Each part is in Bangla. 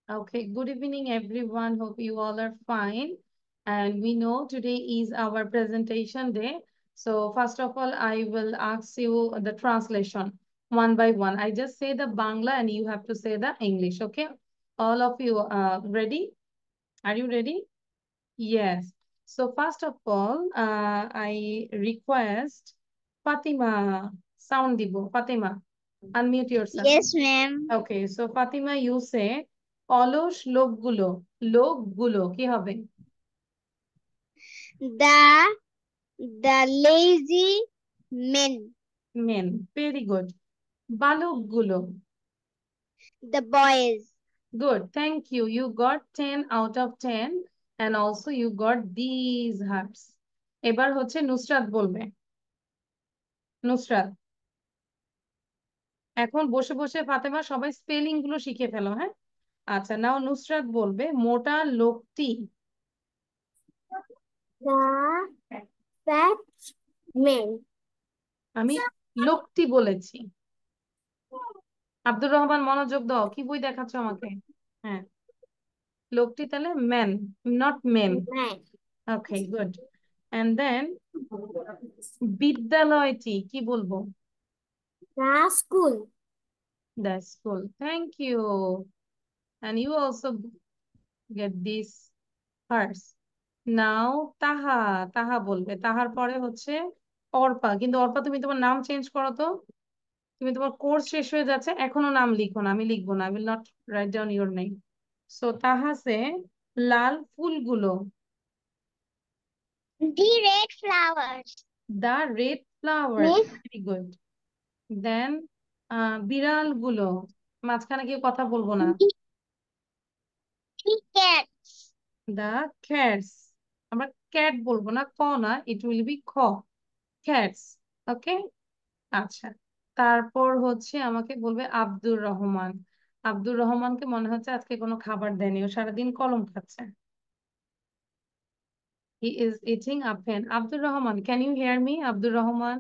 Okay, good evening, everyone. Hope you all are fine. And we know today is our presentation day. So first of all, I will ask you the translation one by one. I just say the Bangla and you have to say the English, okay? All of you ready? Are you ready? Yes. So first of all, I request Fatima, sound dibo. Fatima, unmute yourself. Yes, ma'am. Okay, so Fatima, you say অলস লোকগুলো লোকগুলো কি হবে? The lazy men, Men. Very good. বালকগুলো. the boys. Good. Thank you. You got 10 out of 10 and also you got these hearts. এবার হচ্ছে নুসরাত বলবে। নুসরাত, এখন বসে বসে ফাতেমা সবাই স্পেলিং গুলো শিখে ফেলো, হ্যাঁ? আচ্ছা, নাও নুসরাত বলবে মোটা লোকটি। The fat men. আমি লোকটি বলেছি। আব্দুর রহমান মনোযোগ দাও, কি বই দেখাচ্ছ আমাকে? হ্যাঁ, লোকটি তাহলে man, not men. Men. Okay, good. And then বিদ্যালয়টি কি বলবো? The school. The school. Thank you. And you also get this first. Now Taha. Taha বলবে, তাহার পরে হচ্ছে অর্পা। কিন্তু অর্পা তুমি তোমার নাম চেঞ্জ করো তো। তুমি তোমার কোর্স শেষ হয়ে যাচ্ছে, এখনো নাম লিখো না, আমি লিখবো না, I will not write down your name. So তাহাসে লাল ফুলগুলো। The red flowers. The red flower. Miss very good. Then বিড়াল গুলো। মাঝখানে কেউ কথা বলবো না। the cats. The cats. আমরা ক্যাট বলবো না, ক না, ইট উইল বি খ। ক্যাটস। ওকে। আচ্ছা, তারপর হচ্ছে আমাকে বলবে আব্দুর রহমান। আব্দুর রহমানকে মনে হচ্ছে আজকে কোনো খাবার দেয়নি, ও সারাদিন কলম খাচ্ছে। He is eating a pen. Abdur Rahman, can you hear me? Abdur Rahman,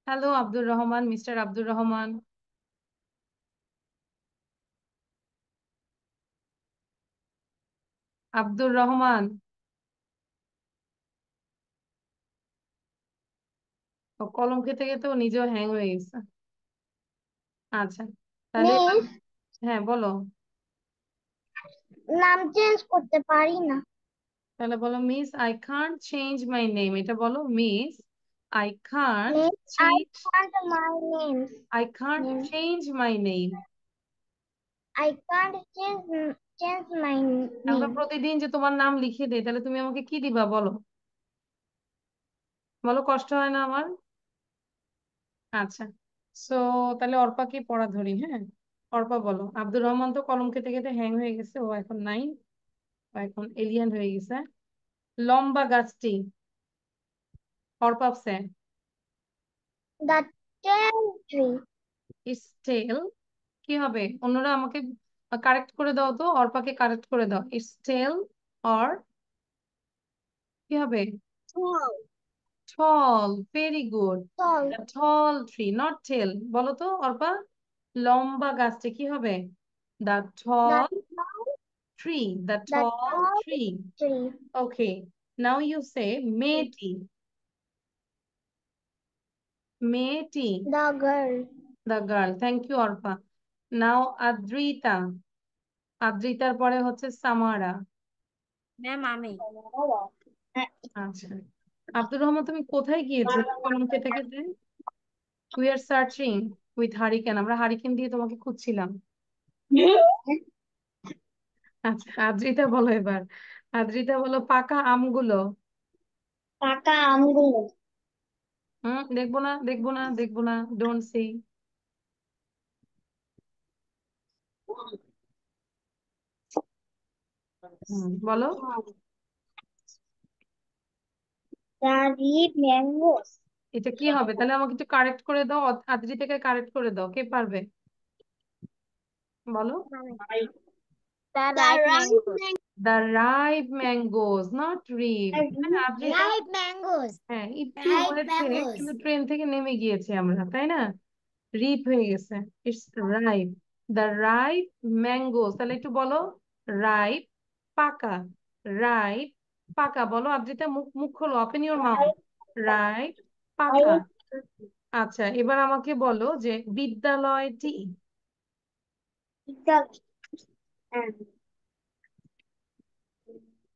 hello Abdur Rahman, mister Abdur Rahman. Abdur Rahman, ও কলম খেতে খেতে ও নিজেও হ্যাং হয়ে গেছে। আচ্ছা, তাহলে এবার Miss হ্যাঁ বলো। নাম চেঞ্জ করতে পারি না। তাহলে বলো miss I can't change my name. এটা বলো miss I can't Miss I change. can't my names. I can't Name. Change my name. I can't change my আমরা name. প্রতিদিন যে তোমার নাম লিখে দেই, তাহলে তুমি আমাকে কি দিবা বলো? বলো, কষ্ট হয় না আমার? আচ্ছা, সো তাহলে অর্পাকে পড়া ধরি, হ্যাঁ? অর্পা বলো। আব্দুর রহমান তো কলম খেতে খেতে হ্যাং হয়ে গেছে, ও এখন নাই, ও এখন এলিয়ান হয়ে গেছে। লম্বা গাছটি। অর্পাপসে The tall tree. স্টেল কি হবে? অন্যরা আমাকে কারেক্ট করে দাও তো, অর্পাকে কারেক্ট করে দাও। স্টেল অর কি হবে? Tall. Tall. Very good. Tall. Tall tree, not tell. বলো তো অর্পা, লম্বা গাছটা কি হবে? The The tall tall. Tree. The The tall tall tree. tree. Okay, now you say মেয়েটি। মেয়েটি। The girl. The girl. Thank you Arpa. Now Adrita. আদ্রিতার পরে হচ্ছে সামারা। ম্যাম আমি আচ্ছা, আব্দুর রহমান তুমি কোথায় গিয়েছিলে কলম খেতে খেতে? We are searching with hurricane. আমরা হারিকেন দিয়ে তোমাকে খুঁজছিলাম। আচ্ছা, আদ্রিতা বলো এবার। আদ্রিতা বলো পাকা আমগুলো। পাকা আমগুলো। দেখবো না, দেখবো না, দেখবো না, ডোন্ট সি। বলো। The red mangoes. এটা কি হবে? তাহলে আমাকে একটু কারেক্ট করে দাও, আদ্রিতাকে কারেক্ট করে দাও, কে পারবে? বলো। The ripe mangoes. The ripe mangoes, not rip. হ্যাঁ আদ্রিতা, Ripe mangoes. হ্যাঁ একটু Ripe হয়েছে, mangoes. কিন্তু ট্রেন থেকে নেমে গিয়েছি আমরা, তাই না? রিপ হয়ে গেছে। It's ripe. The ripe mangoes. তাহলে একটু বলো, রাইপ পাকা, রাইপ পাকা বলো। আদ্রিতা মুখ মুখ খোলো, ওপেন ইউর মাউথ। রাইপ পাকা। আচ্ছা, এবার আমাকে বলো যে বিদ্যালয়টি।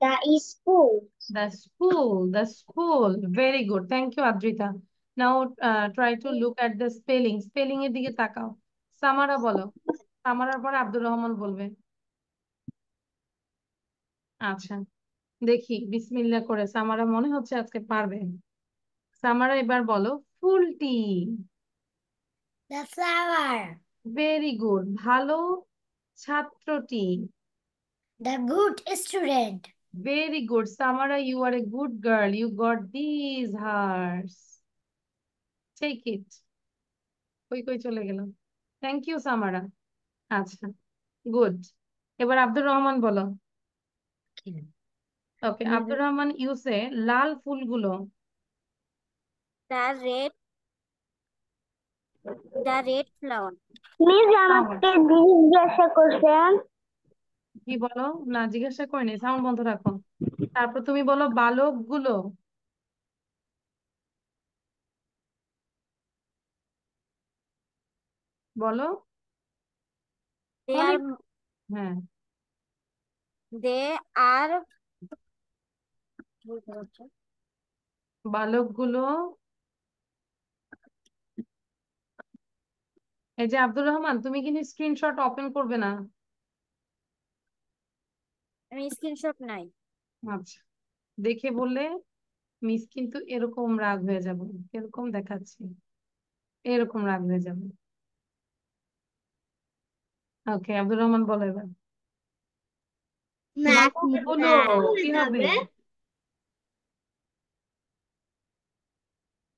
The school. The school. Very good. Thank you, Adrita. Now try to look at the spelling. Spelling এর দিকে তাকাও। সামারা বলো। সামারার পর আব্দুর রহমান বলবে। আচ্ছা, দেখি বিসমিল্লাহ করে। সামারা মনে হচ্ছে আজকে পারবে। সামারা এবার বলো ফুলটি। The flower. Very good. ভালো ছাত্রটি। The good student. Very good Samara, you are a good girl, you got this hers, take it. কই কই চলে গেল? Thank you Samara. আচ্ছা, গুড। এবার আব্দুর রহমান বলো। ওকে, আব্দুর রহমান ইউসে লাল ফুলগুলো। The red. The red flower. Miss আমাকে জিজ্ঞাসা করছেন। কি বলো? না, জিজ্ঞাসা করিনি, সাউন্ড বন্ধ রাখো। তারপর তুমি বলো বালকগুলো। বলো They অনেক। are. হ্যাঁ, They are. বালকগুলো। এই যে আব্দুর রহমান, তুমি কিন্তু স্ক্রিনশট ওপেন করবে না। আমি স্ক্রিনশট নাই। আচ্ছা, দেখে বললে মিস কিন্তু এরকম রাগ হয়ে যাবে। এরকম দেখাচ্ছি, এরকম রাগ হয়ে যাবে। ওকে, আব্দুর রহমান বলো এবার। বালকগুলো কি হবে?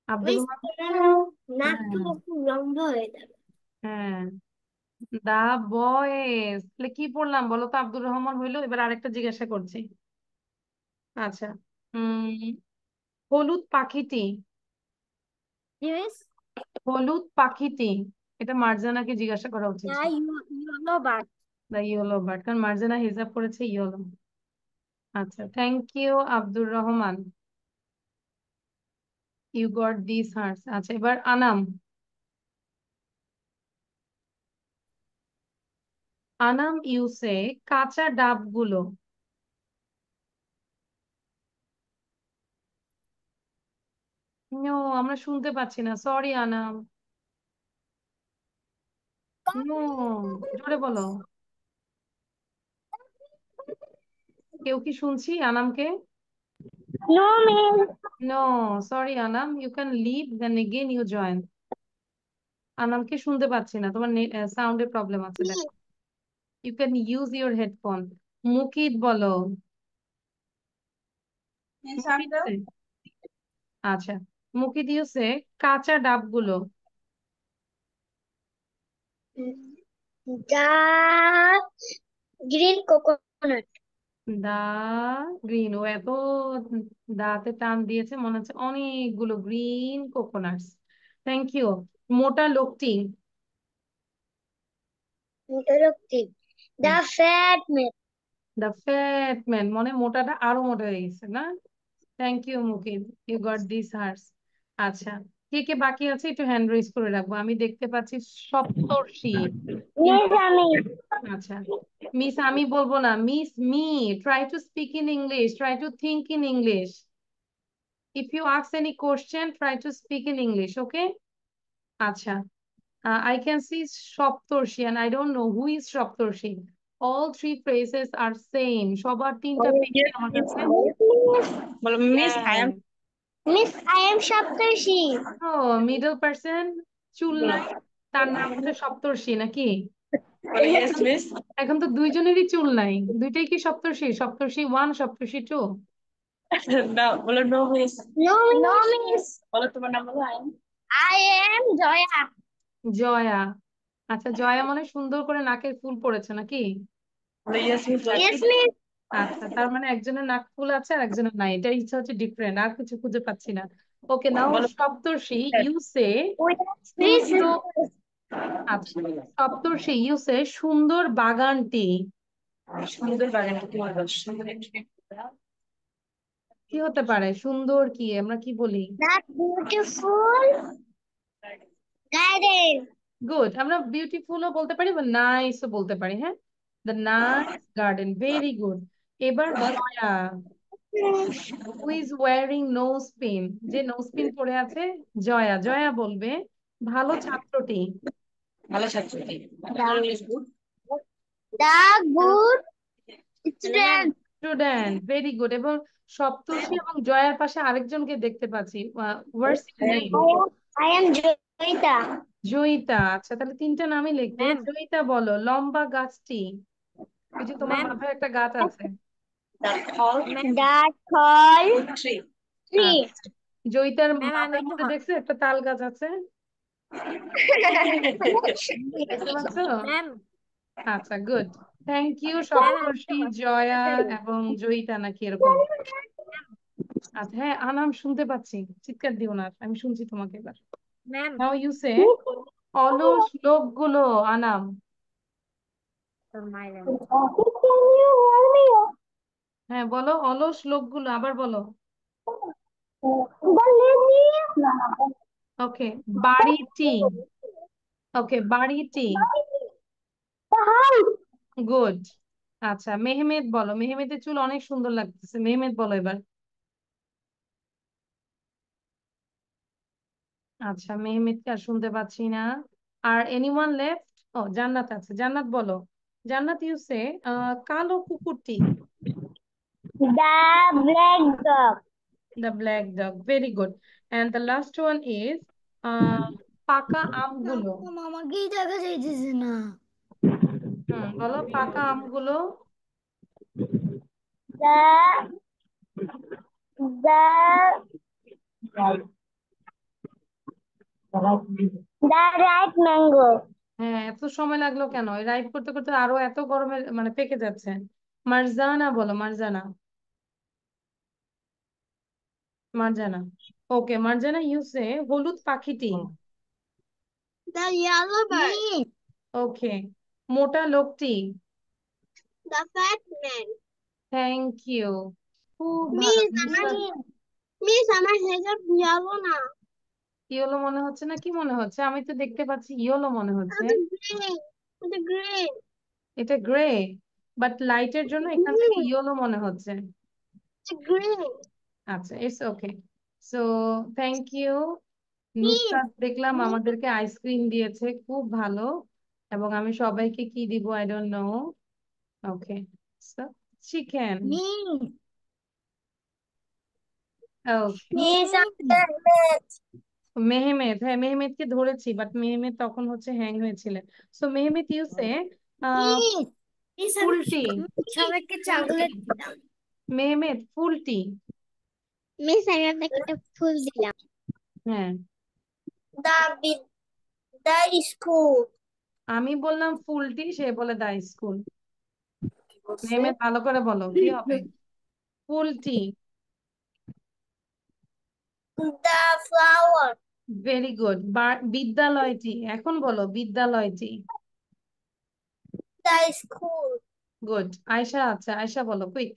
আব্দুর রহমান। নাকটা হ্যাঁ, খুব লম্বা হয়ে যাবে। হ্যাঁ, দা বয়েজ। তাহলে কি পড়লাম বলো তো? আব্দুর রহমান হইলো। এবার আরেকটা জিজ্ঞাসা করছি। আচ্ছা, হলুদ পাখিটি। মিস হলুদ পাখিটি, এটা মার্জানাকে জিজ্ঞাসা করা উচিত দ্য ছিল। Yellow bird. The yellow bird, কারণ মার্জানা হিসাব করেছে ইয়েলো। আচ্ছা, thank you Abdur Rahman, you got this hearts. আচ্ছা, এবার আনাম। আনাম ইউসে কাঁচা ডাবগুলো। নো, আমরা শুনতে পাচ্ছি না, সরি আনাম। নো, জোরে বলো। কেউ কি শুনছি আনামকে? No miss. No, sorry Anam, you can leave then again you join. আনামকে শুনতে পাচ্ছি না, তোমার সাউন্ডের প্রবলেম আছে দেখো। You can use your headphone. Mukit বলো। মুকিত সে- আচ্ছা, মুকিত ইউসে কাঁচা ডাবগুলো। The green coconut. The green. ও এত দাঁতে টান দিয়েছে, মনে হচ্ছে অনেকগুলো গ্রিন কোকোনাটস। Thank you. মোটা লোকটি। মোটারক্তি। The fat man. The fat man, মনে মোটাটা আরো মোটা হয়ে গেছে না? Thank you Mukit, you got this hers. আচ্ছা, কে কে বাকি আছে একটু হ্যান্ড রেজ করে রাখবো। আমি দেখতে পাচ্ছি সপ্তর্ষি, কিন্তু মিস আমি। আচ্ছা, মিস আমি বলবো না, miss me. Try to speak in English, try to think in English. If you ask any question, try to speak in English, okay? Acha. I can see Shoptorshi and I don't know who is Shoptorshi. All three phrases are same. সবার তিনটা পেজে Yes, আমার miss. কাছে। বলো মিস আই হ্যাঁ। Am. Miss I am Saptarshi. ও, মিডল পার্সন, চুল নাই, তার নাম হচ্ছে সপ্তর্ষি নাকি? ইয়েস এখন মিস। এখন তো দুইজনেরই চুল নাই, দুইটাই কি সপ্তর্ষি? সপ্তর্ষি ওয়ান, সপ্তর্ষি টু? না বলো no miss. No no miss. বলো তোমার নাম বলো। I am Joya. জয়া। আচ্ছা, জয়া মানে সুন্দর করে নাকের ফুল পড়েছে নাকি? বলো ইয়েস মিস। Yes miss. আচ্ছা, তার মানে একজনের নাক ফুল আছে আর একজনের নাই, এটা ইচ্ছা হচ্ছে ডিফারেন্ট, আর কিছু খুঁজে পাচ্ছি না। ওকে, নাও বলো সপ্তর্ষি ইউ সে প্লিজ। সূর্য। আচ্ছা, সপ্তর্ষি ইউ সে সুন্দর বাগানটি। সুন্দর বাগানটা কি বলবো? সুন্দর কি হতে পারে সুন্দর, কি আমরা কি বলি? That beautiful garden. গুড, আমরা বিউটিফুলও বলতে পারি বা নাইসও বলতে পারি। হ্যাঁ, the nice garden, very good. এবার Joya, who is wearing nose pin, যে নোজ পিন পরে আছে? জয়া। জয়া বলবে ভালো ছাত্রটি। ভালো ছাত্রটি। The good student. Student, very good. এবং সপ্তর্ষি এবং জয়ার পাশে আরেকজনকে দেখতে পাচ্ছি, what's your name? I am Joyita. Joyita. আচ্ছা, তাহলে তিনটা নামই লিখবে। Ma'am. জয়িতা বলো লম্বা গাছটি। ওই যে তোমার Ma'am. মাথায় একটা গাছ আছে। That tall tree. Tree. আচ্ছা, জয়িতার Ma'am, I'm মাথার going to মধ্যে দেখছো একটা তাল গাছ আছে, দেখতে পাচ্ছ? Ma'am. আচ্ছা, good. Thank you Ma'am, I'm Saptarshi, Joya এবং জয়িতা, নাকি এরকম? আচ্ছা, হ্যাঁ আনাম শুনতে পাচ্ছি, চিৎকার দিও না, আমি শুনছি তোমাকে এবার। Ma'am. নাও ইউ সে অলস লোকগুলো। আনাম, হ্যাঁ বলো অলস লোকগুলো, আবার বলো। ওকে, বাড়িটি। ওকে, বাড়িটি। গুড। আচ্ছা, মেহমেদ বলো। মেহমেদের চুল অনেক সুন্দর লাগতেছে, মেহমেদ বলো এবার। আচ্ছা, মেহমেদকে আর শুনতে পাচ্ছি না। আর এনিওয়ান লেফট? ও, জান্নাত আছে। জান্নাত বলো। জান্নাত ইউ সে কালো কুকুরটি। The black dog. The black dog, very good. And the last one is পাকা আমগুলো। আমাকেই দেখা যাইতেছে না। বলো পাকা আমগুলো। The the the ripe mango. হ্যাঁ, এত সময় লাগলো কেন? রাইড করতে করতে আরো এত গরমে মানে পেকে যাচ্ছে। মারজানা বলো, মারজানা। মারজানা, ওকে। মারজানা ইউ সে হলুদ পাখিটি। The yellow bird. ওকে, মোটা লোকটি। The fat man. Thank you, খুব ভালো। Miss, Miss, আমার হেজাব yellow না। ইয়েলো মনে হচ্ছে না? কি মনে হচ্ছে? আমি তো দেখতে পাচ্ছি ইয়েলো মনে হচ্ছে। এটা গ্রে। এটা গ্রে। এটা গ্রে, বাট লাইটের জন্য এখান থেকে ইয়েলো মনে হচ্ছে। এটা গ্রে। আচ্ছা, it's okay. So thank you. Miss, Nusrat দেখলাম আমাদেরকে আইসক্রিম দিয়েছে, খুব ভালো। এবং আমি সবাইকে কি দিব I don't know. Okay, so chicken. Miss, okay, Miss, Ahmed. Mehmed, হ্যাঁ মেহমেদকে ধরেছি, বাট মেহমেদ তখন হচ্ছে হ্যাং হয়েছিলেন। সো মেহমেদ ইউসে Miss, Miss, ফুলটি। সবাইকে ফুলটি, চকলেট দিলাম। মেহমেদ ফুলটি। মিস আমি আপনাকে একটা ফুল দিলাম। হ্যাঁ, The the school. আমি বললাম ফুলটি, সে বলে দা স্কুল। মেহমেদ ভালো করে বলো কি হবে? ফুলটি। The flower. Very good. বিদ্যালয়টি, এখন বলো বিদ্যালয়টি। The school. গুড। আয়শা, আচ্ছা আয়শা বলো কুইক।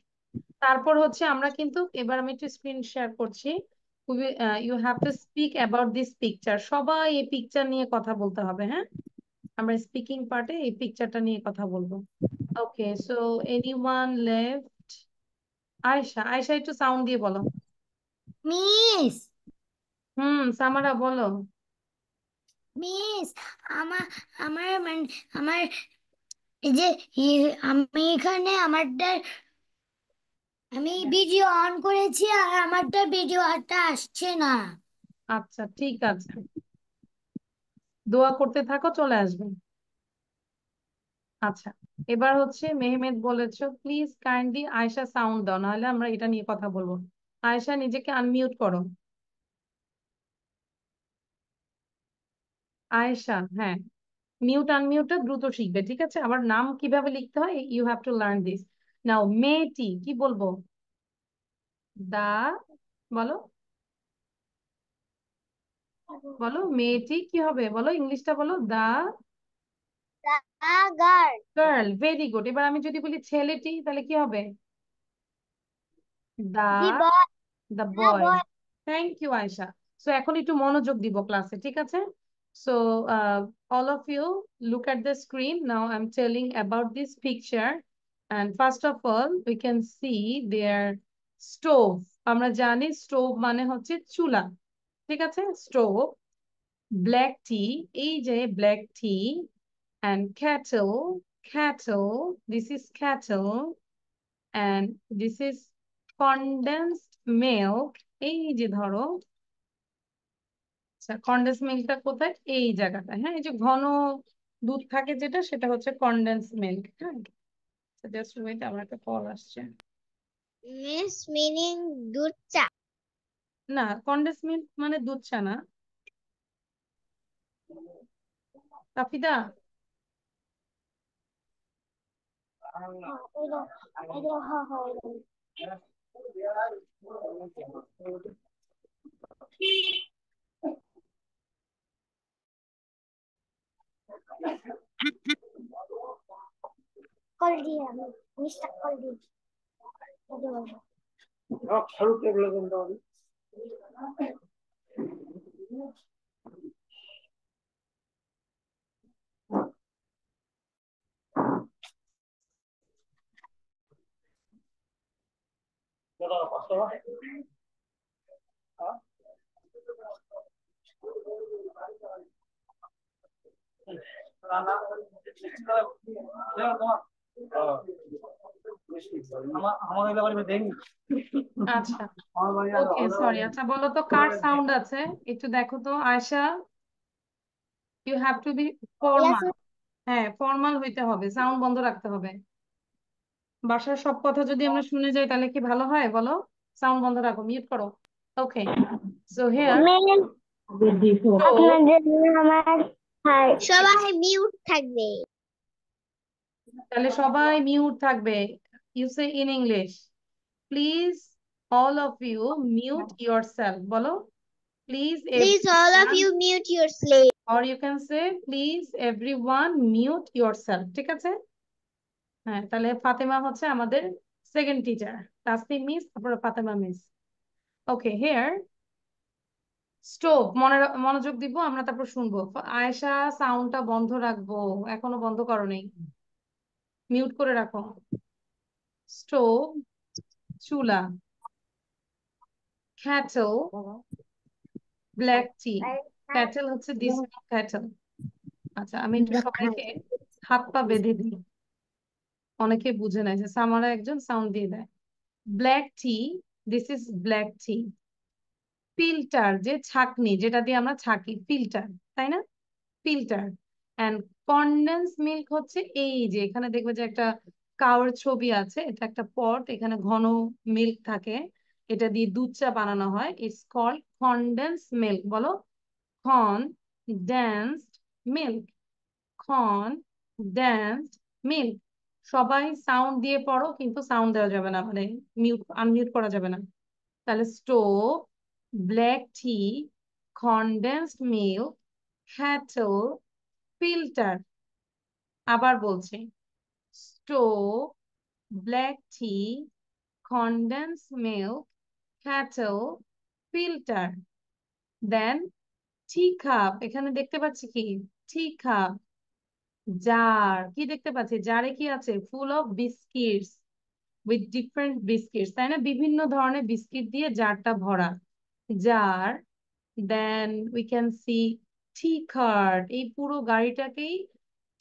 তারপর হচ্ছে আমরা কিন্তু এবার আমি একটু স্ক্রিন শেয়ার করছি। You have to speak about this picture. সবাই এই পিকচার নিয়ে কথা বলতে হবে, হ্যাঁ? আমরা স্পিকিং পার্টে এই পিকচারটা নিয়ে কথা বলবো। Okay, so anyone left? Ayesha, Ayesha একটু সাউন্ড দিয়ে বলো। মিস, সামারা বলো। মিস, আমার আমার মানে আমার এই যে আমি এখানে আমারটা আমি ভিডিও অন করেছি আর আমারটা ভিডিওটা আসছে না। আচ্ছা, ঠিক আছে, দোয়া করতে থাকো, চলে আসবে। আচ্ছা, এবার হচ্ছে মেহমেদ বলেছো প্লিজ কাইন্ডলি আয়শা সাউন্ড দাও, নাহলে আমরা এটা নিয়ে কথা বলবো। আয়শা নিজেকে আনমিউট করো। আয়েশা, হ্যাঁ, মিউট আনমিউটটা দ্রুত শিখবে, ঠিক আছে? আবার নাম কিভাবে লিখতে হয় you have to learn this. Now মেয়েটি কি বলবো? দা, বলো। বলো মেয়েটি কি হবে, বলো ইংলিশটা বলো, the girl. Girl. Very good. এবার আমি যদি বলি ছেলেটি, তাহলে কি হবে? The the boy. The the boy. Boy. Thank you Ayesha. So এখন একটু মনোযোগ দিব ক্লাসে, ঠিক আছে? So all of you look at the screen. Now I'm telling about this picture, and first of all we can see their stove. আমরা জানি স্টোভ মানে হচ্ছে চুলা, ঠিক আছে? স্টোভ, ব্ল্যাক টি, এই যে black T, and kettle, kettle, this is kettle, and this is condensed milk, এই যে ধরো, আচ্ছা কনডেন্স মিল্কটা কোথায়? এই জায়গাটা, হ্যাঁ, এই যে ঘন দুধ থাকে যেটা, সেটা হচ্ছে কনডেন্স মিল্ক। হ্যাঁ, জাস্ট ওয়েট, আমার একটা কল আসছে। মিস মিনিং দুধ চা। না, কনডেন্স মিল্ক মানে দুধ চা না। তাফিদা, কল দিয়ে আমি মিস্টার কল দিয়ে আচ্ছা ওকে সরি। আচ্ছা বলো তো কার সাউন্ড আছে, একটু দেখো তো Ayesha. You have to be formal. হ্যাঁ, ফর্মাল হইতে হবে, সাউন্ড বন্ধ রাখতে হবে। বাসার সব কথা যদি আমরা শুনে যাই তাহলে কি ভালো হয় বলো? সাউন্ড বন্ধ রাখো, মিউট করো। ওকে, সো হিয়ার, তো আপনাদের জন্য আমার সবাই মিউট থাকবে। তাহলে সবাই মিউট থাকবে। You say in English, please all of you mute yourself, বলো please Please all of everyone, you mute your slave. Or you can say please everyone mute yourself, ঠিক আছে? হ্যাঁ, তাহলে ফাতেমা হচ্ছে আমাদের সেকেন্ড টিচার, তাসনিম মিস, তারপরে Fatema miss. Okay, here stove, মনোযোগ দিব আমরা, তারপর শুনবো। আয়েশা সাউন্ডটা বন্ধ রাখবো, এখনো বন্ধ করো নেই, মিউট করে রাখো। স্টোভ, চুলা, ক্যাটল, ব্ল্যাক টি। ক্যাটল হচ্ছে দিস ক্যাটল। আচ্ছা আমি একটু সবাইকে হাত পা বেঁধে দিই, অনেকে বুঝে নাই যে সামারা একজন সাউন্ড দিয়ে দেয়। Black T, this is black T. Filter, যে ছাঁকনি যেটা দিয়ে আমরা ছাঁকি, ফিল্টার, তাই না? ফিল্টার। অ্যান্ড কনডেন্স মিল্ক হচ্ছে এই যে এখানে দেখবে যে একটা কাউর ছবি আছে, এটা একটা পট, এখানে ঘন মিল্ক থাকে, এটা দিয়ে দুধ চা বানানো হয়, ইটস কল্ড কনডেন্স মিল্ক। বলো কনডেন্সড মিল্ক, কনডেন্সড মিল্ক। সবাই সাউন্ড দিয়ে পড়ো, কিন্তু সাউন্ড দেওয়া যাবে না, মানে মিউট আনমিউট করা যাবে না। তাহলে স্টোভ, ব্ল্যাক টি, কনডেন্সড মিল্ক, ক্যাটল, ফিল্টার। আবার বলছি, স্টোভ, ব্ল্যাক টি, কনডেন্স মিল্ক, ক্যাটল, ফিল্টার। দেন টি কাপ, এখানে দেখতে পাচ্ছি কি? টি কাপ। জার, কি দেখতে পাচ্ছি? জারে কি আছে? Full of biscuits, with different biscuits, তাই না? বিভিন্ন ধরনের বিস্কিট দিয়ে জারটা ভরা, jar. Then we can see tea cart, এই পুরো গাড়িটাকেই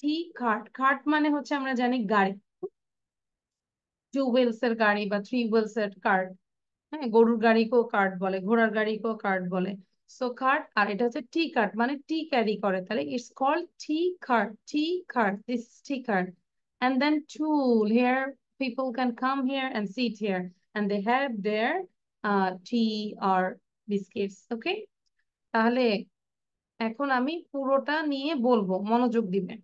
টি কার্ট, কার্ট মানে হচ্ছে আমরা জানি গাড়ি, টু হুইলস এর গাড়ি বা থ্রি হুইলস এর কার্ট। হ্যাঁ, গরুর গাড়িকেও কার্ট বলে, ঘোড়ার গাড়িকেও কার্ট বলে। সো কার্ট, আর এটা হচ্ছে টি কার্ট, মানে টি ক্যারি করে, তাহলে it's called tea cart, tea cart, this tea cart. And then tool, here people can come here and sit here and they have their tea or biscuits. Okay, তাহলে এখন আমি পুরোটা নিয়ে বলবো, মনোযোগ দিবেন।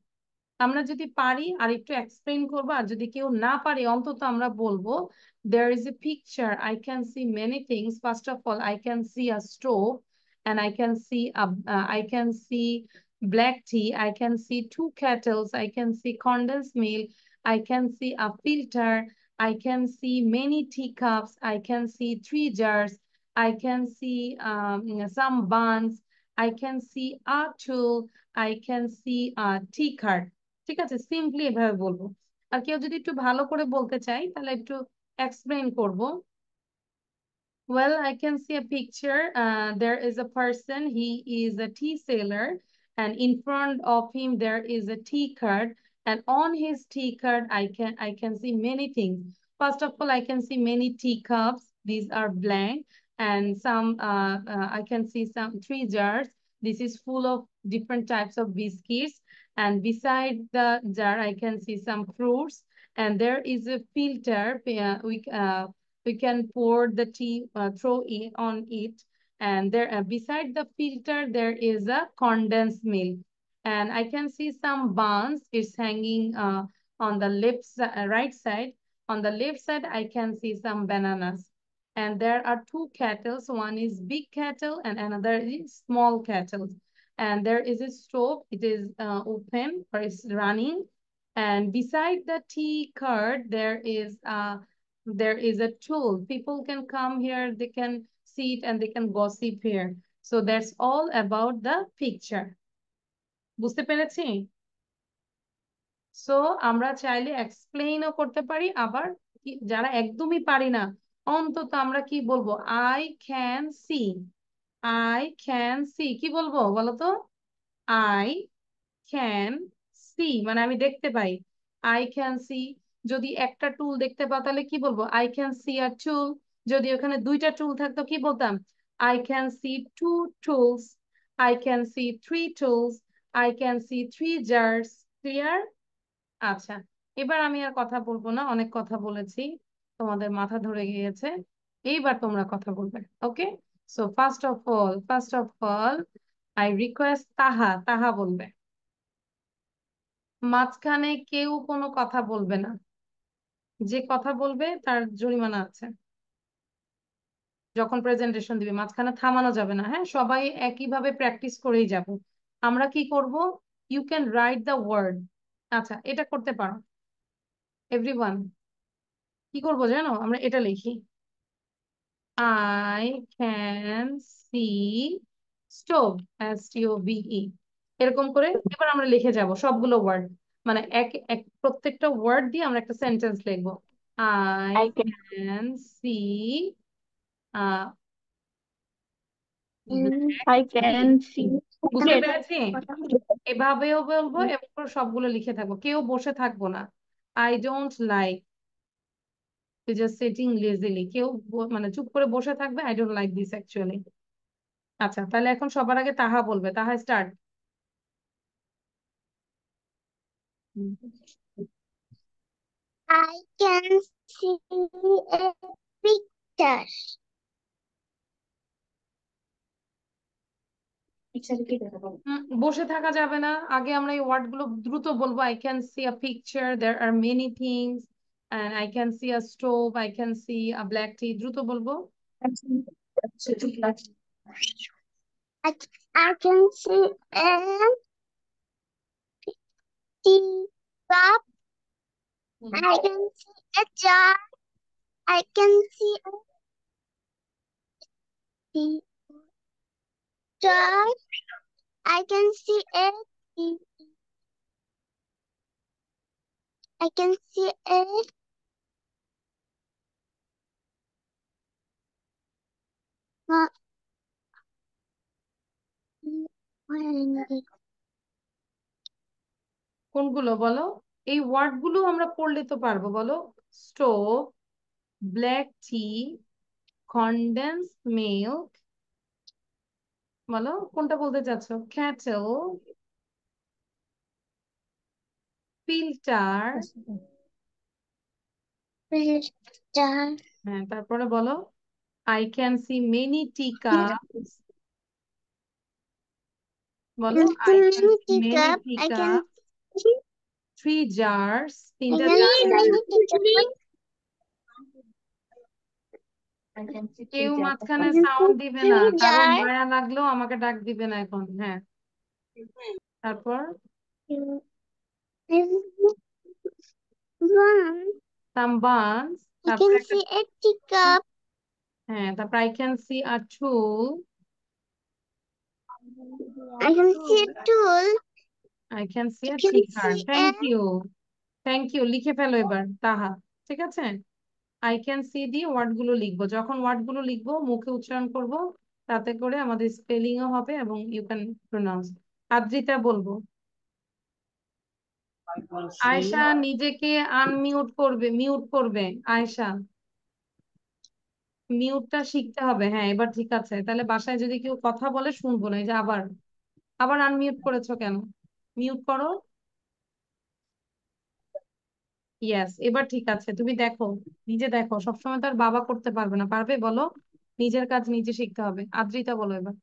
আমরা যদি পারি আর একটু এক্সপ্লেইন করবো, আর যদি কেউ না পারি অন্তত আমরা বলবো there is a picture, I can see many things. First of all, I can see a stove, and I can see black tea. I can see 2 kettles. I can see condensed milk. I can see a filter. I can see many teacups. I can see 3 jars. I can see some buns. I can see a tool. I can see a tea card. ঠিক আছে, সিম্পলি এভাবে বলবো। আর কেউ যদি একটু ভালো করে বলতে চাই তাহলে একটু এক্সপ্লেইন করব। Well, I can see a picture. There is a person. He is a tea seller, and in front of him there is a tea card. And on his tea card, I can see many things. First of all, I can see many teacups. These are blank, and some I can see some 3 jars. This is full of different types of biscuits. And beside the jar, I can see some fruits. And there is a filter. We can pour the tea, throw it on it, and there beside the filter there is a condensed milk, and I can see some buns is hanging on the right side. On the left side I can see some bananas, and there are 2 kettles. One is big kettle and another is small kettle, and there is a stove. It is open or it's running, and beside the tea card there is a tool. People can come here, they can sit and they can gossip here. So that's all about the picture. বুঝতে পেরেছি? সো আমরা চাইলে এক্সপ্লেইনও করতে পারি, আবার যারা একদমই পারি না অন্তত আমরা কি বলবো, I can C. I can C কি বলবো বলো তো? আই ক্যান সি মানে আমি দেখতে পাই। আই ক্যান সি, যদি একটা টুল দেখতে পাও তাহলে কি বলবো? আই ক্যান সি আ টুল। যদি ওখানে 2টা টুল থাকতো কি বলতাম? I can C 2 tools. I can C 3 tools. I can C 3 jars. Clear? আচ্ছা, এবার আমি আর কথা বলবো না, অনেক কথা বলেছি, তোমাদের মাথা ধরে গিয়েছে। এইবার তোমরা কথা বলবে। Okay, so first of all I request Taha. Taha বলবে। মাঝখানে কেউ কোনো কথা বলবে না, যে কথা বলবে তার জরিমানা আছে। যখন প্রেজেন্টেশন দিবে মাঝখানে থামানো যাবে না, হ্যাঁ? সবাই একইভাবে প্র্যাকটিস করেই যাব। আমরা কি করব? You can write the word. আচ্ছা, এটা করতে পারো এভরিওয়ান। কি করবো জানো? আমরা এটা লিখি, I can see stove, STOVE, এরকম করে এবার আমরা লিখে যাব সবগুলো ওয়ার্ড, মানে এক এক প্রত্যেকটা ওয়ার্ড দিয়ে আমরা একটা সেন্টেন্স লিখবো। I I can can see I can see. বুঝতে পেরেছি? এভাবেও বলবো এবং সবগুলো লিখে থাকবো, কেউ বসে থাকবো না। I don't like just sitting lazily, কেউ মানে চুপ করে বসে থাকবে, I don't like this actually. আচ্ছা, তাহলে এখন সবার আগে তাহা বলবে। Taha start. I can see a picture. বসে থাকা যাবে না, আগে আমরা এই ওয়ার্ড গুলো দ্রুত বলবো। I can see a picture, there are many things, and I can see a stove, I can see a black tea. দ্রুত বলবো। I can see a teacup. I can see a jar. I can see a tea jar. I can see a tea. I can see a কোনগুলো বলো? এই ওয়ার্ড গুলো আমরা পড়লে তো পারবো, বলো। স্টোভ, ব্ল্যাক টি, কনডেন্স মিল্ক, বলো কোনটা বলতে চাচ্ছ? Cattle, filter, jar. হ্যাঁ তারপরে বলো আই ক্যান সি মেনি টিকাপস, বলো I can C many Teacup. I can teacup, see 3 jars, 3টা many জার। teacup. কেউ মাঝখানে সাউন্ড দিবে না, কারণ মায়া লাগলেও আমাকে ডাক দিবে না এখন। হ্যাঁ, তারপর some buns, তারপর হ্যাঁ, তারপর I can see a tool, I can see a ticker. Thank you, লিখে ফেলো এবার তাহা। ঠিক আছে, I can see দিয়ে ওয়ার্ড গুলো লিখবো, যখন ওয়ার্ড গুলো লিখবো মুখে উচ্চারণ করব, তাতে করে আমাদের স্পেলিংও হবে এবং ইউ ক্যান প্রোনাউন্স। আদ্রিতা বলবো। আয়শা নিজেকে আনমিউট করবে, মিউট করবে। আয়শা মিউটটা শিখতে হবে। হ্যাঁ, এবার ঠিক আছে। তাহলে বাসায় যদি কেউ কথা বলে শুনবো না। এই যে আবার আবার আনমিউট করেছো কেন? মিউট করো। ইয়েস, এবার ঠিক আছে। তুমি দেখো, নিজে দেখো, সবসময় তার বাবা করতে পারবে না। পারবে? বলো, নিজের কাজ নিজে শিখতে হবে। আদ্রিতা বলো এবার।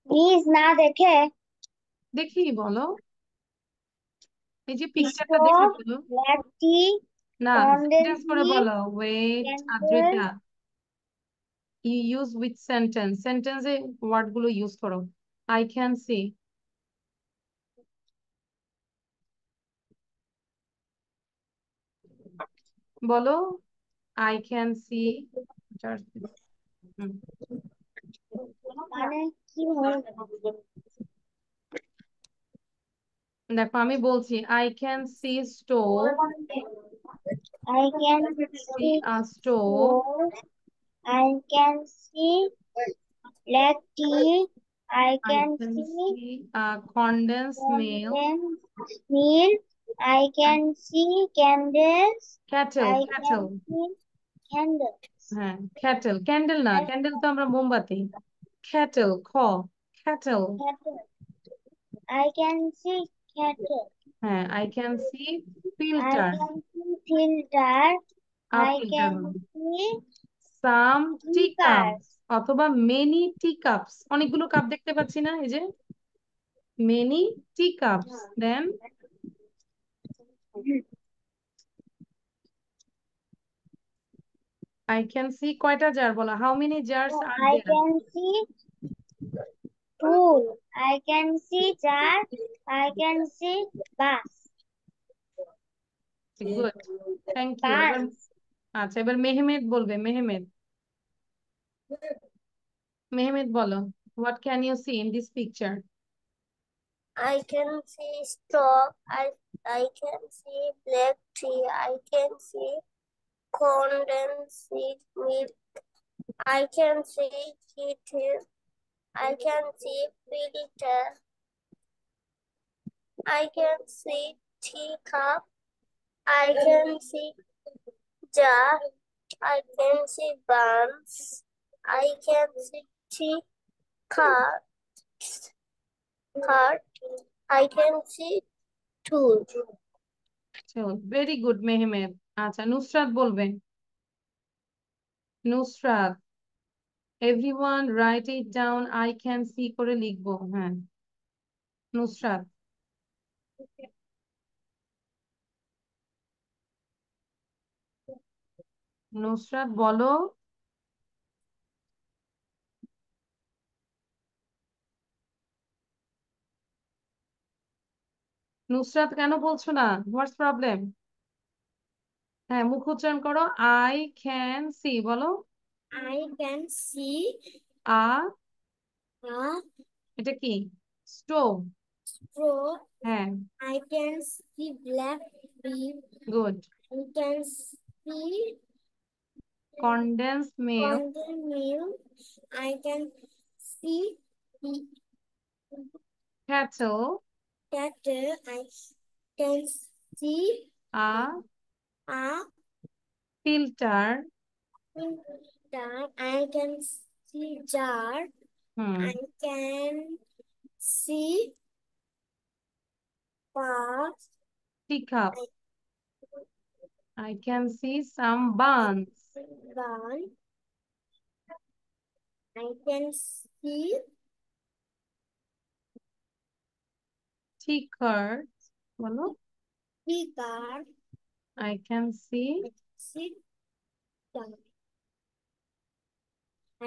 প্লিজ না দেখে দেখি বলো, এই যে পিকচারটা দেখে বলো। ব্ল্যাক টি না, কন্ডেন্স সেন্টেন্স করে মিল্ক বলো। Wait candle Adrita, you use with sentence, সেন্টেন্সে ওয়ার্ড গুলো ইউজ করো। আই ক্যান সি, বলো। আই ক্যান সি, মানে কি হয়? দেখো আমি বলছি, I can see stove, I can see see a stove, stove. I can see black tea. I I can can see see a condensed milk, condensed milk. I can see candles. kettle, I can kettle, see candles. হ্যাঁ kettle, ক্যান্ডেল না, ক্যান্ডেল তো আমরা মোমবাতি। kettle, খ, kettle, Kettle. I can see kettle. হ্যাঁ I can see I filter, can see filter. a I filter can হবে see some teacups teacups. অথবা many teacups, অনেকগুলো কাপ দেখতে পাচ্ছি না, এই যে many teacups, then I can see কয়টা জার বলো, how many jars Oh, are I there? can see tool. I can see jar. I can see bus. Good, thank you. এবার Bus. আচ্ছা, এবার মেহমেদ বলবে। মেহমেদ, মেহমেদ বলো, what can you see in this picture? I can see straw. I can see black tea. I can see condensed milk. I can see kettle. I can see filter. I can see teacup. I can see jar. I can see buns. I can see tea cart. Cart. I can see tool. Very good Mehmed. আচ্ছা, নুসরাত বলবে। Nusrat, everyone write it down, I can see করে লিখবো। হ্যাঁ, নুসরাত। নুসরাত বলো। নুসরাত কেন বলছো না? What's problem? হ্যাঁ, মুখ উচ্চারণ করো। আই ক্যান সি বলো। I can see a, a এটা কি? স্টোভ। straw. হ্যাঁ, I can see black beef. গুড। I can see condense milk, condensed milk. I can see the kettle, kettle. I can see a a filter. filter. I can see jar. Hmm, I can see bus. teacup. I can see some buns. Bun. I can see Teacups বলো। tea card. I can see See jar.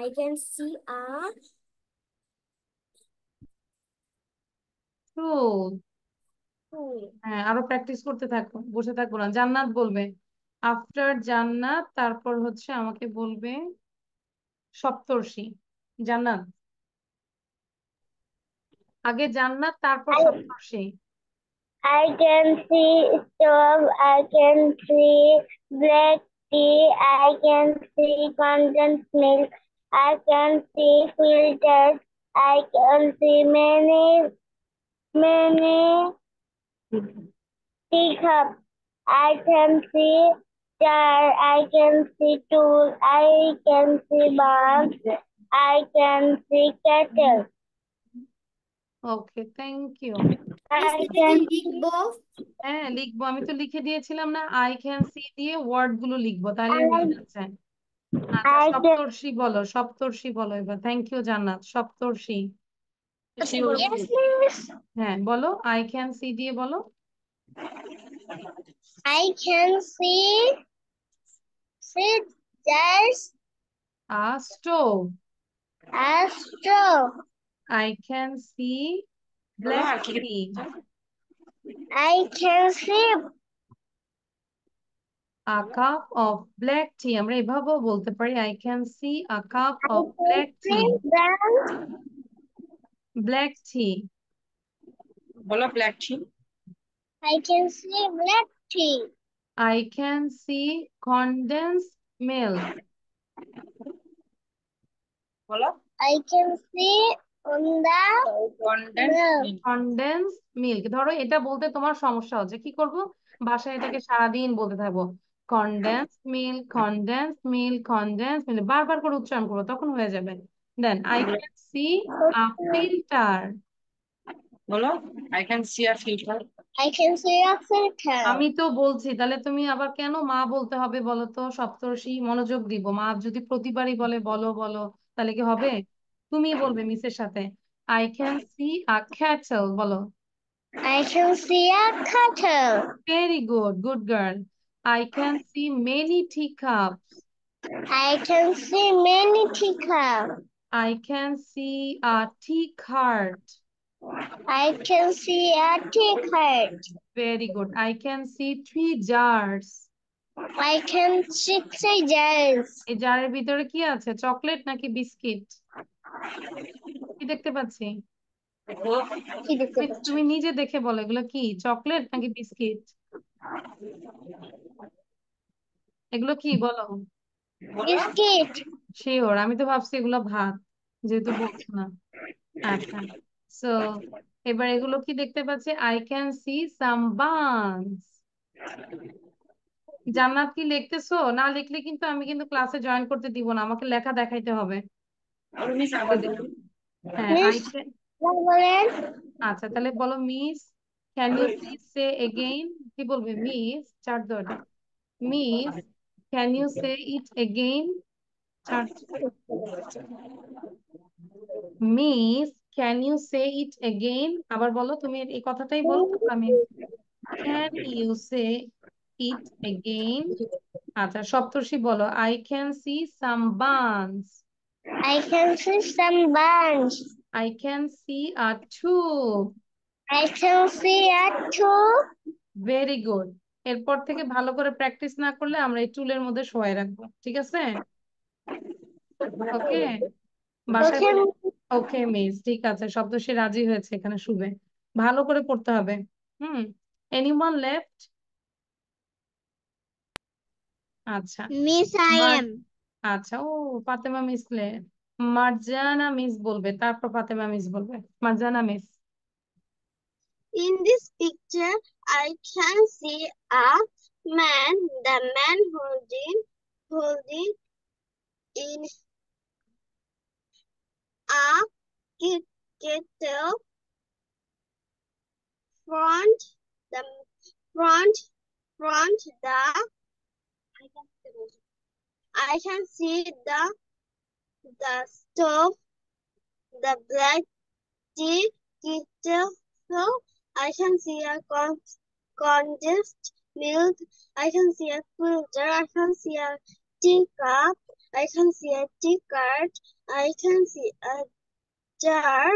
I can see a fruit. pool. হ্যাঁ, আরো প্র্যাকটিস করতে থাকো, বসে থাকবো না। জান্নাত বলবে, আফটার জান্নাত তারপর হচ্ছে আমাকে বলবে সপ্তর্ষি। জান্নাত, আগে জান্নাত তারপর সপ্তর্ষি। I can see stove, I can see black tea, I can see condensed milk, I can see filters, I can see many teacups, I can see jar, I can see tool, I can see bulbs, I can see kettle. Okay, thank you. I can লিখবো হ্যাঁ লিখবো, আমি তো লিখে দিয়েছিলাম না, আই ক্যান সি দিয়ে ওয়ার্ড গুলো লিখবো, তাহলে হয়ে যাচ্ছে। আচ্ছা, I can সপ্তর্ষি বলো, সপ্তর্ষি বলো এবার। থ্যাংক ইউ জান্নাত। সপ্তর্ষি। yes miss. হ্যাঁ বলো, আই ক্যান সি দিয়ে বলো। I can see there's a stove. a stove. I can see black tea. I can see a cup of black tea, আমরা এভাবেও বলতে পারি, I can see a cup I of can black tea. see the black tea. বলো black tea I can see black tea. I can see condense milk. বলো I can see on the condensed condense milk. ধরো এটা বলতে তোমার সমস্যা হচ্ছে, কি করব, বাসায় এটাকে সারাদিন বলতে থাকবো, condense milk, condense milk, condense milk, বারবার করে উচ্চারণ করবো, তখন হয়ে যাবে। Then I can see a filter. বলো I can see a filter. I can see a filter. আমি তো বলছি, তাহলে তুমি আবার কেন মা বলতে হবে বলো তো? সপ্তর্ষি, মনোযোগ দিব। মা যদি প্রতিবারই বলে বলো বলো, তাহলে কি হবে? তুমি বলবে মিসের সাথে, I can see a cattle বলো। I can see a kettle. Very good, good girl. I can see many teacups. I can see many teacups. I can see a tea cart. I can see a teacup. Very good. I can see 3 jars. I can see scissors. এই জারের ভিতরে কি আছে? চকলেট নাকি বিস্কিট? কি দেখতে পাচ্ছি? তুমি নিজে দেখে বলো, এগুলো কি চকলেট নাকি বিস্কিট? এগুলো কি বলো? বিস্কিট। শিওর? আমি তো ভাবছি এগুলো ভাত, যেহেতু বলছো না। আচ্ছা, সো এবার এগুলো কি দেখতে পাচ্ছি? I can see some Banas. জান্নাত কি লিখতেছো? না লিখলে কিন্তু আমি কিন্তু ক্লাসে জয়েন করতে দিব না, আমাকে লেখা দেখাইতে হবে। বলে দিলাম। হ্যাঁ, আই মিস ক্যান। বলেন। আচ্ছা তাহলে বলো, miss can you please say again. কি বলবে? মিস, চার দাও এটা। Miss can you say it again. চার। Miss can you say it again. আবার বলো, তুমি এই কথাটাই বলো, তারপর আমি। Can you say it again. আচ্ছা, সপ্তর্ষি বলো, I can see some buns. I can see some buns. I can see a tube. I can see a tube. Very good. এরপর থেকে ভালো করে প্র্যাকটিস না করলে আমরা এই টুলের মধ্যে শোয়াই রাখবো, ঠিক আছে? ওকে, বাসায় Okay. ওকে মিস, ঠিক আছে, সপ্তর্ষি রাজি হয়েছে এখানে শুবে। ভালো করে পড়তে হবে। হুম। Anyone left? আচ্ছা। Miss, I মার am. আচ্ছা, ও ফাতেমা মিস মার্জানা মিস বলবে, তারপর ফাতেমা মিস বলবে। Marjana miss. In this picture, I can see a man. The man holding in a kettle. Front the front front the. I can see the stove, the black tea kettle. So I can see a condensed milk. I can see a filter. I can see a teacup. I can see a tea card. I can see a jar.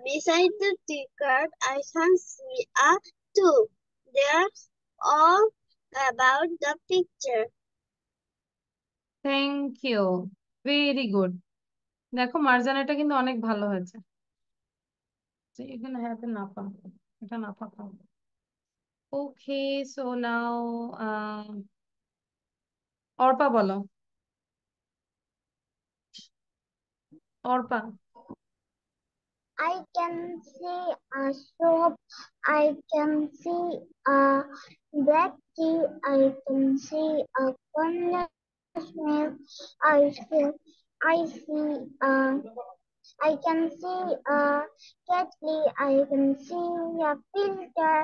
Beside the tea card, I can see a tube. That's all about the picture. Thank you, very good. দেখো মার্জান, এটা কিন্তু অনেক ভালো হয়েছে। এখানে হ্যাঁ না পাও, এটা না পাও। ওকে, সো নাও অর্পা বলো। Arpa. I can see a shop. I can see a black tea. I can see a corner milk. I see. I see a. I can see a kettle. I can see a filter.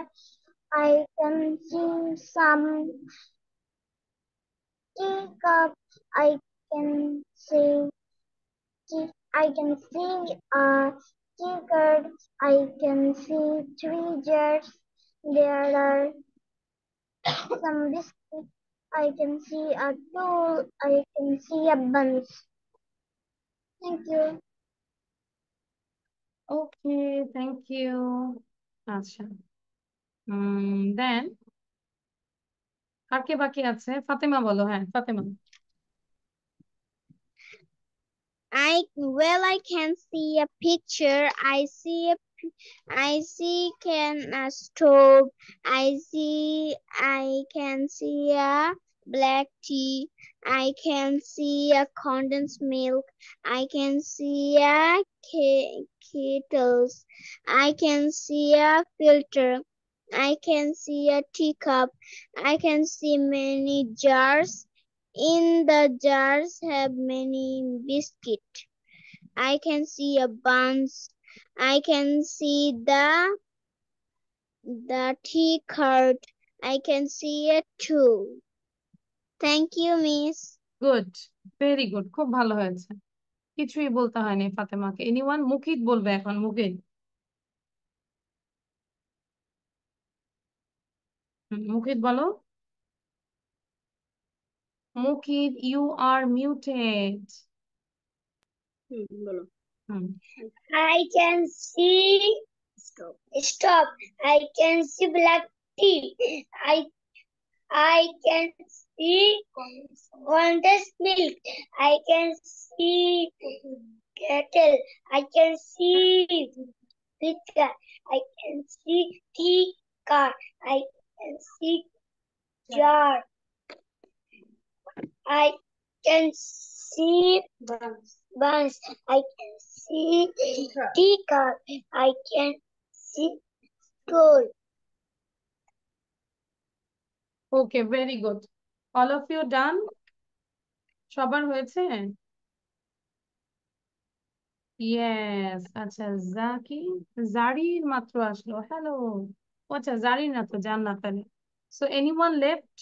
I can see some teacup. I can see. I can see a ticket. I can see three jars. There are some biscuits. I can see a tool. I can see a bunch. Thank you. Okay, thank you. আচ্ছা, দেন আর কে বাকি আছে? ফাতেমা বলো। হ্যাঁ, Fatema. I can see a picture. I see can a stove. I can see a black tea. I can see a condensed milk. I can see a kettles. I can see a filter. I can see a teacup. I can see many jars. In the jars have many biscuits. I can see a buns. I can see the tea card. I can see a tool. Thank you, Miss. Good, very good, খুব ভালো হয়েছে। কিছুই বলতে হয়নি ফাতেমাকে। এনিওয়ান? মুকিত বলবে এখন, মুকিত। মুকিত বলো। Mukit, you are muted. বলো। Hmm. I can see stop. I can see black tea. I can see condensed milk. I can see kettle. I can see pizza. I can see tea card. I can see jar. I can see buns. I can see tea card. I can see stool. Okay, very good. All of you done? সবার হয়েছে? ইয়েস। আচ্ছা, জাকি, জারির মাত্র আসলো। হ্যালো। আচ্ছা, জারির না তো, Jannatali. So anyone left?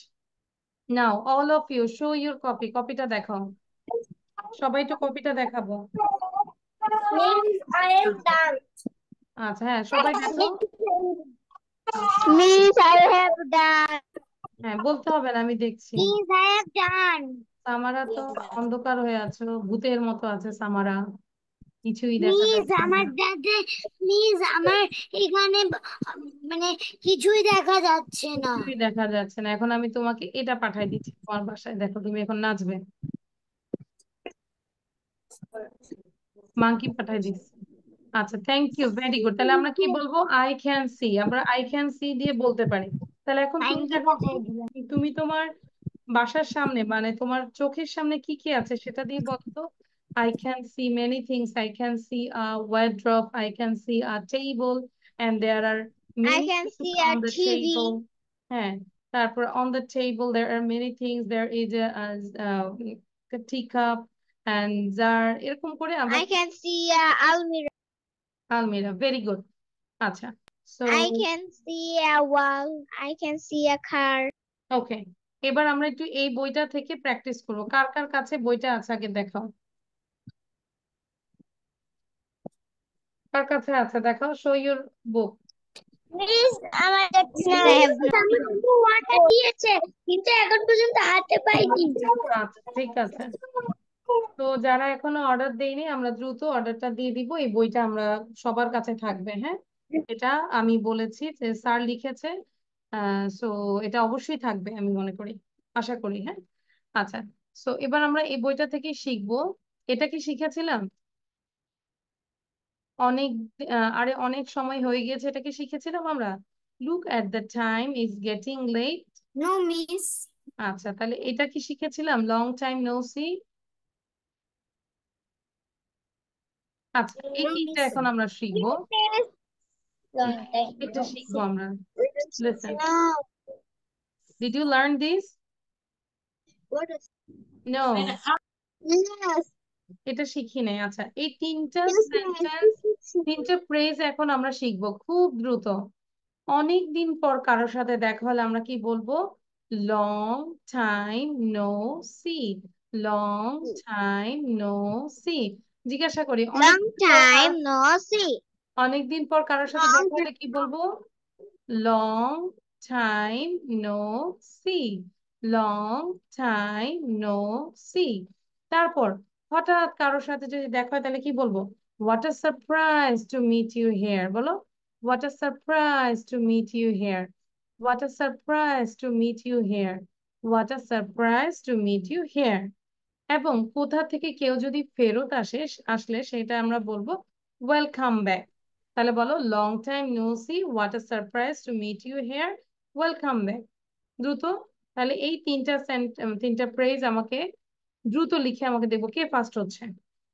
Now all of you show your copy. কপিটা দেখাও। সবাই তো কপিটা দেখাবো। Means I am done. আচ্ছা, হ্যাঁ, সবাই দেখো। Means I have done. হ্যাঁ, বলতে হবে না, আমি দেখছি। Means I have done. সামারা তো অন্ধকার হয়ে আছো, ভূতের মতো আছে সামারা, কিছুই দেখা মিস যাচ্ছে না। আমার দাদা, মিস আমার এখানে মানে কিছুই দেখা যাচ্ছে না। কিছুই দেখা যাচ্ছে না। এখন আমি তোমাকে এটা পাঠাই দিচ্ছি তোমার বাসায়, দেখো তুমি এখন নাচবে। মাংকি পাঠাই দিচ্ছি। আচ্ছা, থ্যাংক ইউ, ভেরি গুড। তাহলে আমরা কি বলবো? I can C. আমরা আই ক্যান সি দিয়ে বলতে পারি। তাহলে এখন তুমি মাইন্ডকে দেখো, পাঠিয়ে দিলাম। তুমি তোমার বাসার সামনে মানে তোমার চোখের সামনে কি কি আছে সেটা দিয়ে বলতো। I can see many things. I can see a wardrobe. I can see a table, and there are I many can things see on a the table. TV. হ্যাঁ, তারপর on the table there are many things. There is a teacup and jar, এরকম করে আমরা। I can see a almirah. Almirah, very good. আচ্ছা, so I can see a wall. I can see a car. ওকে, এবার আমরা একটু এই বইটা থেকে প্র্যাকটিস করবো। কার কার কাছে বইটা আছে আগে দেখাও। কার কাছে আছে দেখাও, শো ইউর বুক। মিস আমার কাছে Miss, I have ওয়াটার দিয়েছে কিন্তু এখন পর্যন্ত হাতে পাইনি। আচ্ছা ঠিক আছে। তো যারা এখনো অর্ডার দেয়নি আমরা দ্রুত অর্ডারটা দিয়ে দিব, এই বইটা আমরা সবার কাছে থাকবে। হ্যাঁ, এটা আমি বলেছি যে স্যার লিখেছে, সো এটা অবশ্যই থাকবে আমি মনে করি, আশা করি। হ্যাঁ, আচ্ছা। সো এবার আমরা এই বইটা থেকে শিখবো। এটা কি শিখেছিলাম অনেক, আরে অনেক সময় হয়ে গিয়েছে, এটা কি শিখেছিলাম আমরা? Look at the time is getting late. no, Miss. আচ্ছা, তাহলে এটা কি শিখেছিলাম লং টাইম নো সি? আচ্ছা, এই No, তিনটা Miss. এখন আমরা শিখবো। লং টাইম এটা শিখবো আমরা। Listen, did you learn this? What is No, Yes. এটা শিখি নাই। আচ্ছা, এই তিনটা Yes, সেন্টেন্স, তিনটা ফ্রেজ এখন আমরা শিখবো খুব দ্রুত। অনেক দিন পর কারোর সাথে দেখা হলে আমরা কি বলবো? Long time no see. Long time no see. জিজ্ঞাসা করি, অনেক long দিন পর time no see. অনেকদিন পর কারোর সাথে Long দেখা হলে কি বলবো? Long time no see. Long time no see. তারপর হঠাৎ কারোর সাথে যদি দেখা হয় তাহলে কি বলবো? What a surprise to meet you here. বলো, what a surprise to meet you here. What a surprise to meet you here. What a surprise to meet you here. এবং কোথা থেকে কেউ যদি ফেরত আসলে সেটা আমরা বলবো ওয়েলকাম ব্যাক। তাহলে বলো, long time no see, what a surprise to meet you here, welcome back. দ্রুত। তাহলে এই তিনটা ফ্রেজ আমাকে দ্রুত লিখে আমাকে দেখবো কে ফার্স্ট হচ্ছে।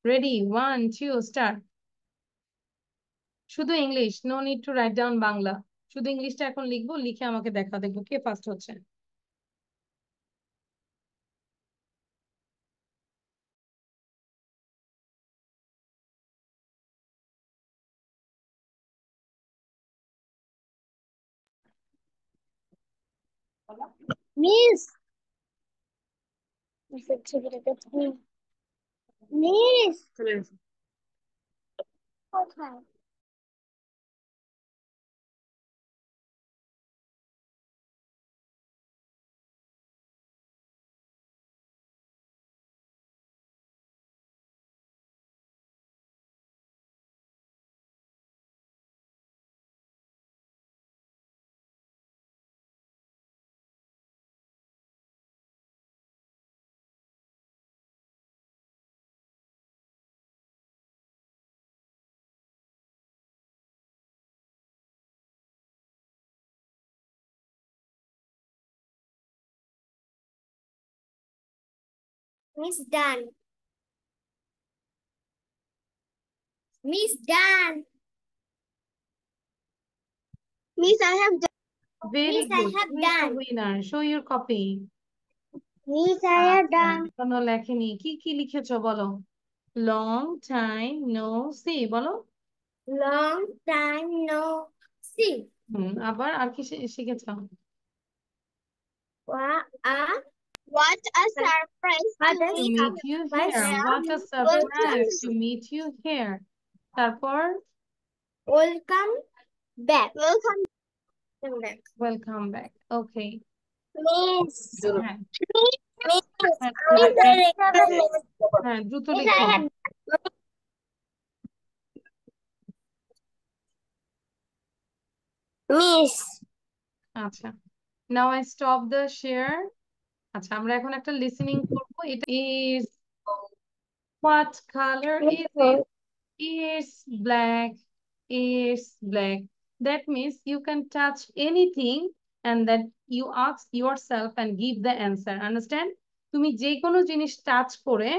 Ready, 1 2 start. শুধু English, no need to write down Bangla. শুধু ইংলিশটা এখন লিখবো, লিখে আমাকে দেখবো কে ফার্স্ট হচ্ছে। miss. Miss. কোথায়? Miss done. Miss done. Miss, I have done. Very Miss, I good, have who is the done. Winner? Show your copy. Miss, I have আচ্ছা, done. এখনো লেখেনি, কি কি লিখেছো বলো? লং টাইম নো সি বলো। Long time no see. আবার আর কি শিখেছো? What a What a surprise what to a to meet meet you you surprise here, here. What a Welcome, surprise to meet you here. তারপর welcome back. welcome, Back. Welcome back. Okay, Miss. হ্যাঁ Miss, হ্যাঁ Miss, হ্যাঁ হ্যাঁ, I দ্রুত Miss, I লিখো। have Miss. আচ্ছা, now I stop the share. আচ্ছা, আমরা এখন একটা লিসেনিং করবো। এটা is, what colour is it? It's black. It's black. That means you can touch anything and that you ask yourself and give the answer. Understand? তুমি যে কোনো জিনিস টাচ করে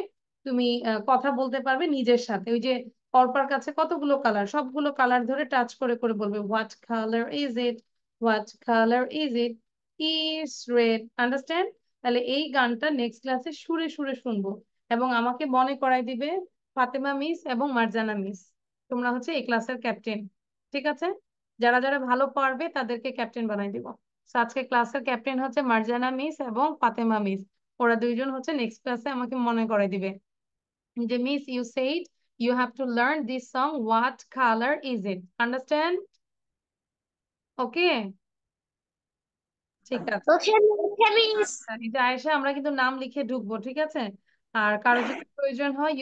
তুমি কথা বলতে পারবে নিজের সাথে। ওই যে অর্পার কাছে কতগুলো কালার, সবগুলো কালার ধরে টাচ করে করে বলবে what colour is it, what colour is it, is red. Understand? তাহলে এই গানটা নেক্সট ক্লাসে সুরে সুরে শুনবো এবং আমাকে মনে করাই দিবে ফাতেমা মিস এবং মার্জানা মিস। তোমরা হচ্ছে এই ক্লাসের ক্যাপ্টেন, ঠিক আছে? যারা যারা ভালো পারবে তাদেরকে ক্যাপ্টেন বানাই দিব। So, আজকে ক্লাসের ক্যাপ্টেন হচ্ছে মার্জানা মিস এবং ফাতেমা মিস। ওরা দুইজন হচ্ছে নেক্সট ক্লাসে আমাকে মনে করাই দিবে যে miss you said you have to learn this song, what color is it? Understand? ওকে, ঠিক আছে। Okay, Miss. এটা এসে আমরা কিন্তু নাম লিখে ঢুকবো, ঠিক আছে? আর কারো যদি প্রয়োজন হয়